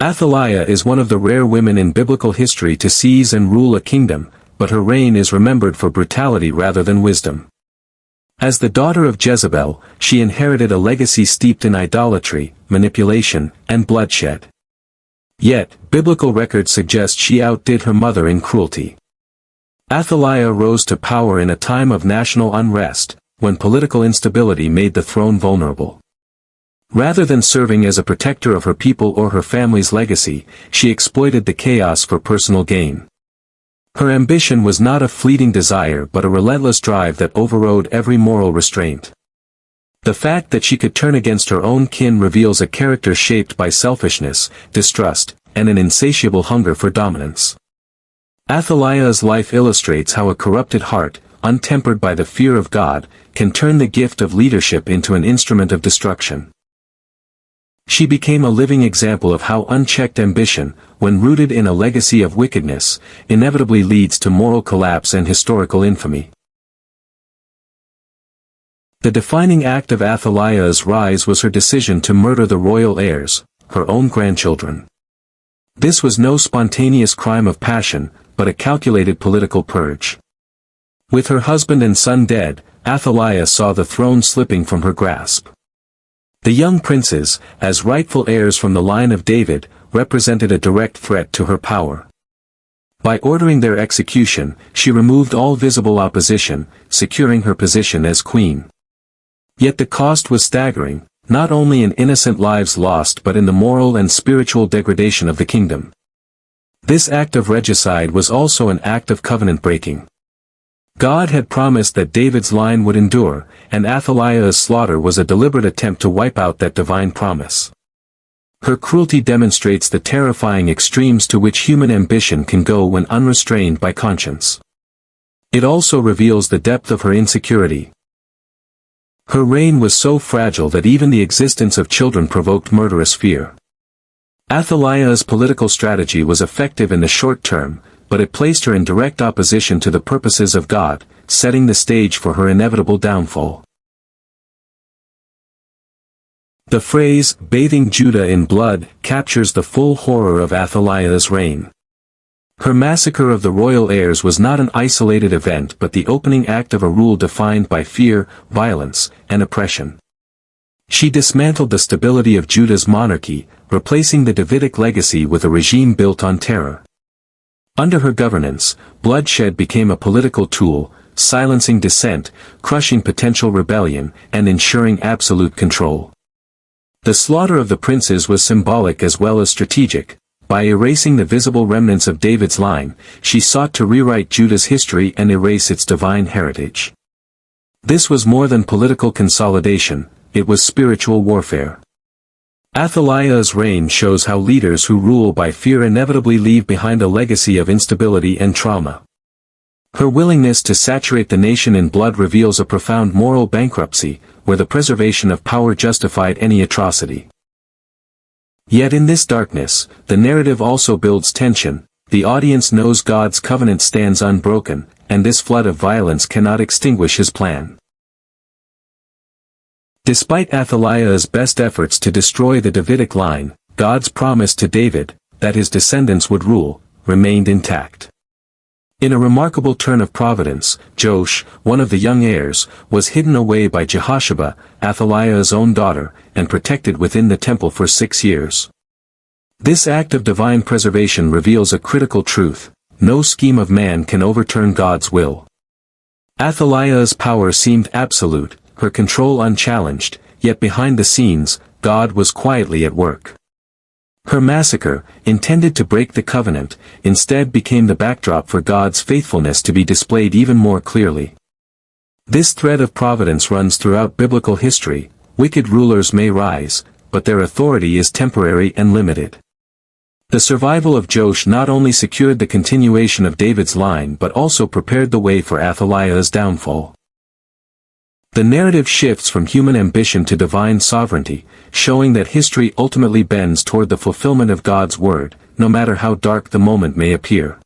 Athaliah is one of the rare women in biblical history to seize and rule a kingdom, but her reign is remembered for brutality rather than wisdom. As the daughter of Jezebel, she inherited a legacy steeped in idolatry, manipulation, and bloodshed. Yet, biblical records suggest she outdid her mother in cruelty. Athaliah rose to power in a time of national unrest, when political instability made the throne vulnerable. Rather than serving as a protector of her people or her family's legacy, she exploited the chaos for personal gain. Her ambition was not a fleeting desire but a relentless drive that overrode every moral restraint. The fact that she could turn against her own kin reveals a character shaped by selfishness, distrust, and an insatiable hunger for dominance. Athaliah's life illustrates how a corrupted heart, untempered by the fear of God, can turn the gift of leadership into an instrument of destruction. She became a living example of how unchecked ambition, when rooted in a legacy of wickedness, inevitably leads to moral collapse and historical infamy. The defining act of Athaliah's rise was her decision to murder the royal heirs, her own grandchildren. This was no spontaneous crime of passion, but a calculated political purge. With her husband and son dead, Athaliah saw the throne slipping from her grasp. The young princes, as rightful heirs from the line of David, represented a direct threat to her power. By ordering their execution, she removed all visible opposition, securing her position as queen. Yet the cost was staggering, not only in innocent lives lost but in the moral and spiritual degradation of the kingdom. This act of regicide was also an act of covenant breaking. God had promised that David's line would endure, and Athaliah's slaughter was a deliberate attempt to wipe out that divine promise. Her cruelty demonstrates the terrifying extremes to which human ambition can go when unrestrained by conscience. It also reveals the depth of her insecurity. Her reign was so fragile that even the existence of children provoked murderous fear. Athaliah's political strategy was effective in the short term, but it placed her in direct opposition to the purposes of God, setting the stage for her inevitable downfall. The phrase, "bathing Judah in blood," captures the full horror of Athaliah's reign. Her massacre of the royal heirs was not an isolated event but the opening act of a rule defined by fear, violence, and oppression. She dismantled the stability of Judah's monarchy, replacing the Davidic legacy with a regime built on terror. Under her governance, bloodshed became a political tool, silencing dissent, crushing potential rebellion, and ensuring absolute control. The slaughter of the princes was symbolic as well as strategic. By erasing the visible remnants of David's line, she sought to rewrite Judah's history and erase its divine heritage. This was more than political consolidation, it was spiritual warfare. Athaliah's reign shows how leaders who rule by fear inevitably leave behind a legacy of instability and trauma. Her willingness to saturate the nation in blood reveals a profound moral bankruptcy, where the preservation of power justified any atrocity. Yet in this darkness, the narrative also builds tension. The audience knows God's covenant stands unbroken, and this flood of violence cannot extinguish his plan. Despite Athaliah's best efforts to destroy the Davidic line, God's promise to David, that his descendants would rule, remained intact. In a remarkable turn of providence, Joash, one of the young heirs, was hidden away by Jehosheba, Athaliah's own daughter, and protected within the temple for 6 years. This act of divine preservation reveals a critical truth: no scheme of man can overturn God's will. Athaliah's power seemed absolute, her control unchallenged, yet behind the scenes, God was quietly at work. Her massacre, intended to break the covenant, instead became the backdrop for God's faithfulness to be displayed even more clearly. This thread of providence runs throughout biblical history. Wicked rulers may rise, but their authority is temporary and limited. The survival of Joash not only secured the continuation of David's line but also prepared the way for Athaliah's downfall. The narrative shifts from human ambition to divine sovereignty, showing that history ultimately bends toward the fulfillment of God's word, no matter how dark the moment may appear.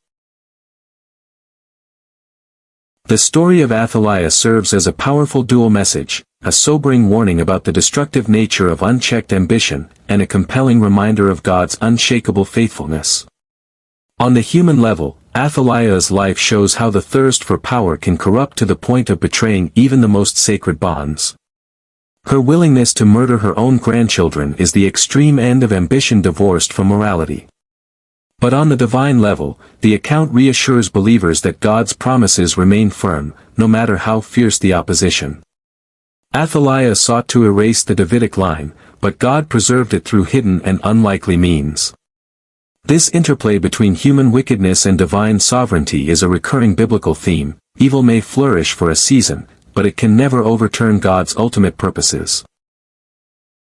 The story of Athaliah serves as a powerful dual message. a sobering warning about the destructive nature of unchecked ambition, and a compelling reminder of God's unshakable faithfulness. On the human level, Athaliah's life shows how the thirst for power can corrupt to the point of betraying even the most sacred bonds. Her willingness to murder her own grandchildren is the extreme end of ambition divorced from morality. But on the divine level, the account reassures believers that God's promises remain firm, no matter how fierce the opposition. Athaliah sought to erase the Davidic line, but God preserved it through hidden and unlikely means. This interplay between human wickedness and divine sovereignty is a recurring biblical theme. Evil may flourish for a season, but it can never overturn God's ultimate purposes.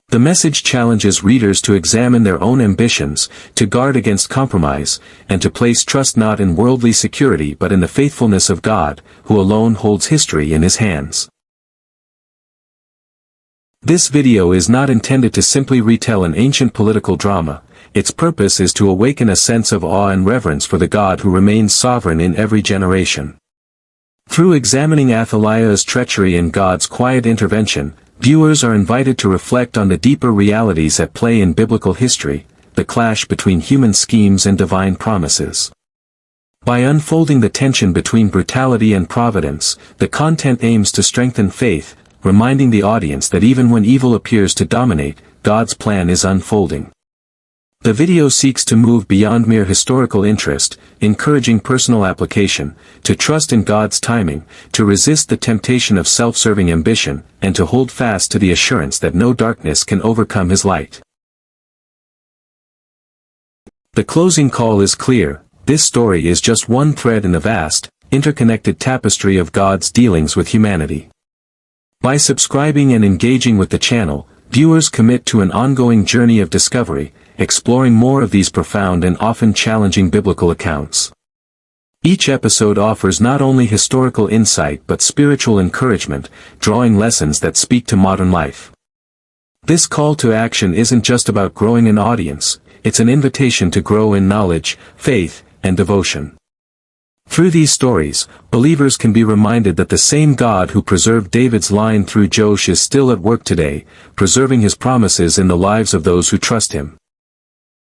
The message challenges readers to examine their own ambitions, to guard against compromise, and to place trust not in worldly security but in the faithfulness of God, who alone holds history in His hands. This video is not intended to simply retell an ancient political drama. Its purpose is to awaken a sense of awe and reverence for the God who remains sovereign in every generation. Through examining Athaliah's treachery and God's quiet intervention, viewers are invited to reflect on the deeper realities at play in biblical history, the clash between human schemes and divine promises. By unfolding the tension between brutality and providence, the content aims to strengthen faith, reminding the audience that even when evil appears to dominate, God's plan is unfolding. The video seeks to move beyond mere historical interest, encouraging personal application, to trust in God's timing, to resist the temptation of self-serving ambition, and to hold fast to the assurance that no darkness can overcome His light. The closing call is clear: this story is just one thread in the vast, interconnected tapestry of God's dealings with humanity. By subscribing and engaging with the channel, viewers commit to an ongoing journey of discovery, exploring more of these profound and often challenging biblical accounts. Each episode offers not only historical insight but spiritual encouragement, drawing lessons that speak to modern life. This call to action isn't just about growing an audience, it's an invitation to grow in knowledge, faith, and devotion. Through these stories, believers can be reminded that the same God who preserved David's line through Joash is still at work today, preserving His promises in the lives of those who trust Him.